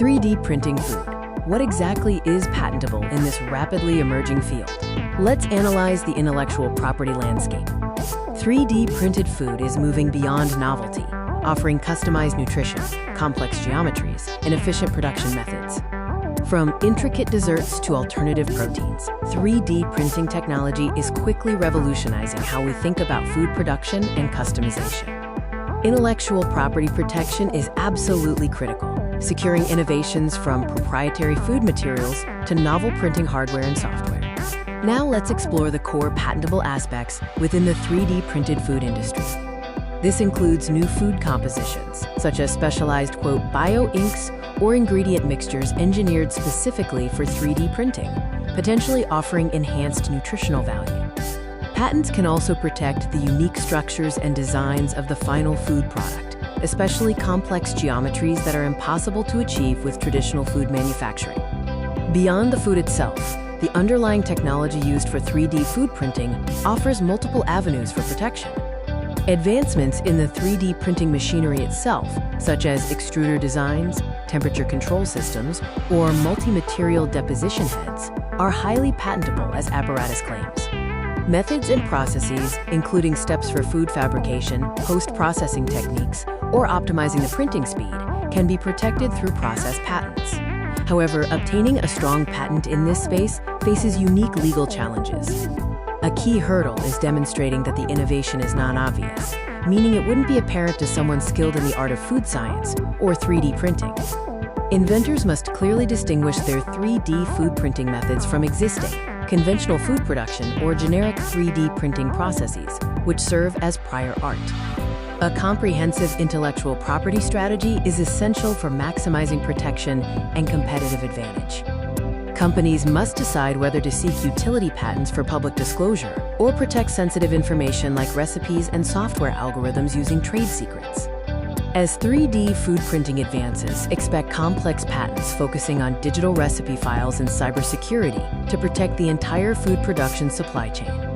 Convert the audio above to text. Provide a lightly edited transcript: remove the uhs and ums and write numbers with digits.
3D printing food. What exactly is patentable in this rapidly emerging field? Let's analyze the intellectual property landscape. 3D printed food is moving beyond novelty, offering customized nutrition, complex geometries, and efficient production methods. From intricate desserts to alternative proteins, 3D printing technology is quickly revolutionizing how we think about food production and customization. Intellectual property protection is absolutely critical, securing innovations from proprietary food materials to novel printing hardware and software. Now let's explore the core patentable aspects within the 3D printed food industry. This includes new food compositions, such as specialized, bio-inks or ingredient mixtures engineered specifically for 3D printing, potentially offering enhanced nutritional value. Patents can also protect the unique structures and designs of the final food product, especially complex geometries that are impossible to achieve with traditional food manufacturing. Beyond the food itself, the underlying technology used for 3D food printing offers multiple avenues for protection. Advancements in the 3D printing machinery itself, such as extruder designs, temperature control systems, or multi-material deposition heads, are highly patentable as apparatus claims. Methods and processes, including steps for food fabrication, post-processing techniques, or optimizing the printing speed, can be protected through process patents. However, obtaining a strong patent in this space faces unique legal challenges. A key hurdle is demonstrating that the innovation is non-obvious, meaning it wouldn't be apparent to someone skilled in the art of food science or 3D printing. Inventors must clearly distinguish their 3D food printing methods from existing, conventional food production or generic 3D printing processes, which serve as prior art. A comprehensive intellectual property strategy is essential for maximizing protection and competitive advantage. Companies must decide whether to seek utility patents for public disclosure or protect sensitive information like recipes and software algorithms using trade secrets. As 3D food printing advances, expect complex patents focusing on digital recipe files and cybersecurity to protect the entire food production supply chain.